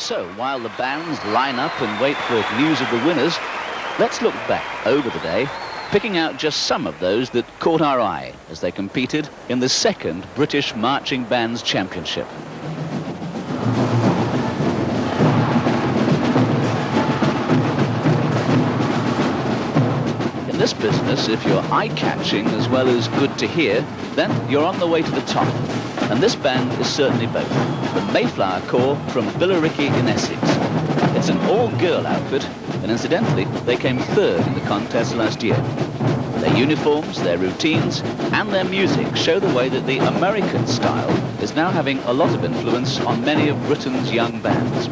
So, while the bands line up and wait for news of the winners, let's look back over the day, picking out just some of those that caught our eye as they competed in the second British Marching Bands Championship. In this business, if you're eye-catching as well as good to hear, then you're on the way to the top. And this band is certainly both. The Mayflower Corps from Billericay in Essex. It's an all-girl outfit, and incidentally, they came third in the contest last year. Their uniforms, their routines, and their music show the way that the American style is now having a lot of influence on many of Britain's young bands.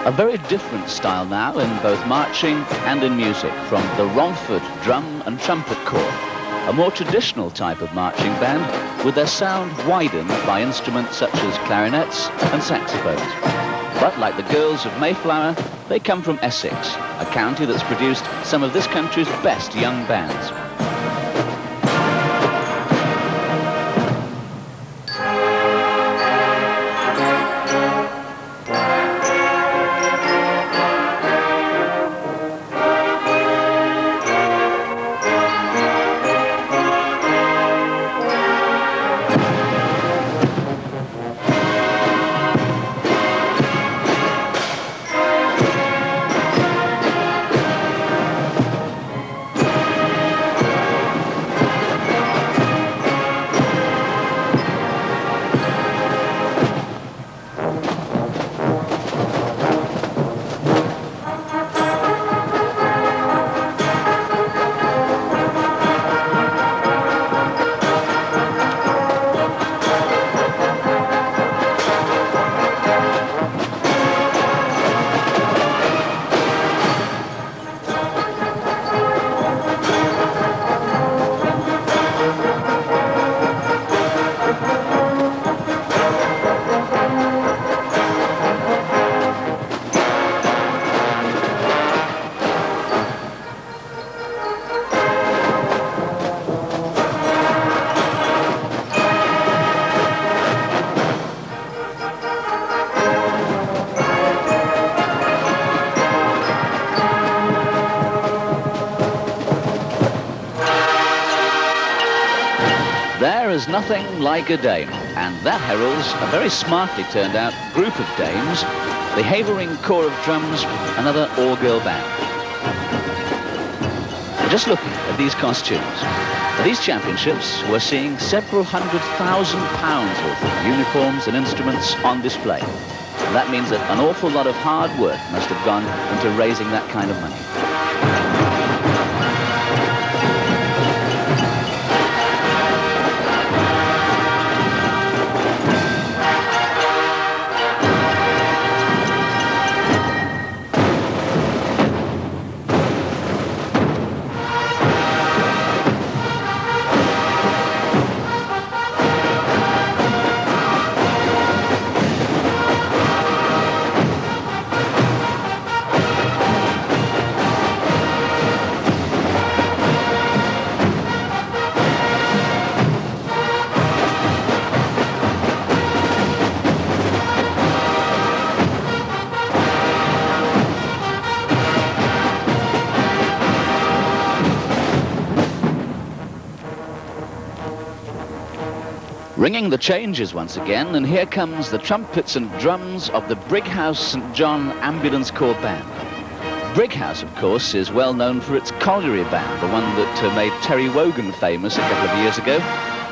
A very different style now in both marching and in music, from the Romford Drum and Trumpet Corps, a more traditional type of marching band with their sound widened by instruments such as clarinets and saxophones. But like the girls of Mayflower, they come from Essex, a county that's produced some of this country's best young bands. There is nothing like a dame, and that heralds a very smartly turned out group of dames, the Havering Corps of Drums, another all-girl band. And just looking at these costumes, at these championships, we're seeing several £100,000 worth of uniforms and instruments on display. And that means that an awful lot of hard work must have gone into raising that kind of money. Ringing the changes once again, and here comes the trumpets and drums of the Brighouse St John Ambulance Corps Band. Brighouse, of course, is well known for its colliery band, the one that made Terry Wogan famous a couple of years ago.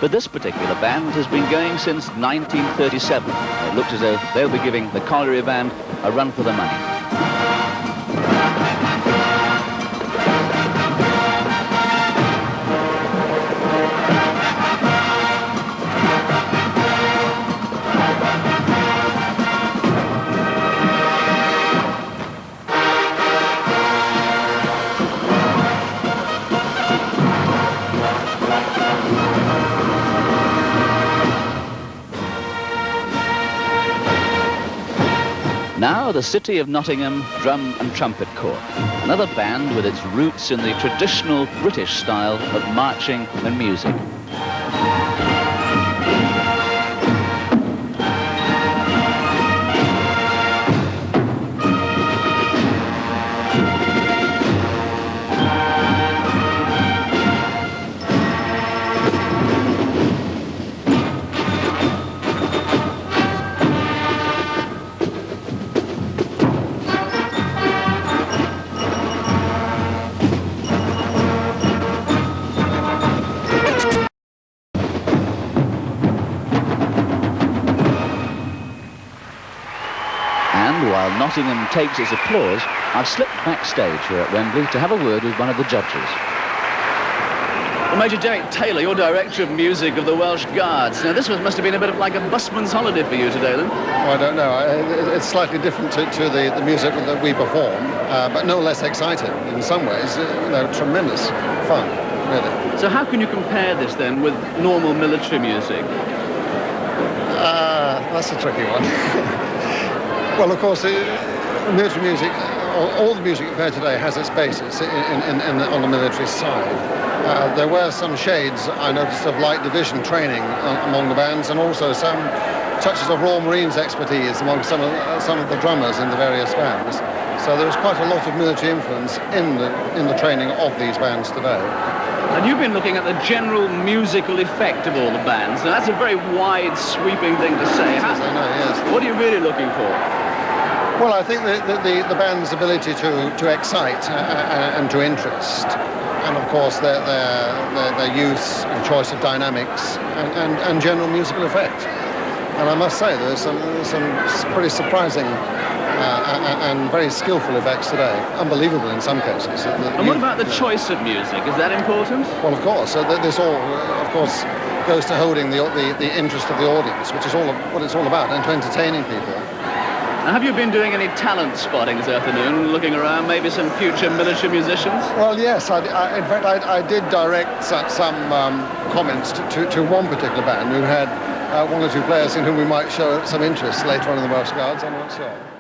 But this particular band has been going since 1937. It looks as though they'll be giving the colliery band a run for the money. Now the City of Nottingham Drum and Trumpet Corps, another band with its roots in the traditional British style of marching and music. And while Nottingham takes its applause, I've slipped backstage here at Wembley to have a word with one of the judges. Well, Major Derek Taylor, you're Director of Music of the Welsh Guards. Now, this must have been a bit of like a busman's holiday for you today, then? Well, I don't know. It's slightly different to the music that we perform, but no less exciting in some ways. Tremendous fun, really. So how can you compare this, then, with normal military music? That's a tricky one. Well, of course, military music, all the music you've heard today has its basis on the military side. There were some shades, I noticed, of light division training among the bands, and also some touches of Royal Marines expertise among some of the drummers in the various bands. So there was quite a lot of military influence in the training of these bands today. And you've been looking at the general musical effect of all the bands. Now, that's a very wide, sweeping thing to say. Yes, I know, yes. What are you really looking for? Well, I think the band's ability to excite and to interest, and of course their use and choice of dynamics and general musical effect. And I must say there's some pretty surprising and very skillful effects today, unbelievable in some cases. And what about the choice of music? Is that important? Well, of course. This all, of course, goes to holding the interest of the audience, which is what it's all about, and to entertaining people. Now, have you been doing any talent spotting this afternoon, looking around, maybe some future military musicians? Well, yes. In fact, I did direct some comments to one particular band who had one or two players in whom we might show some interest later on in the Welsh Guards. I'm not sure.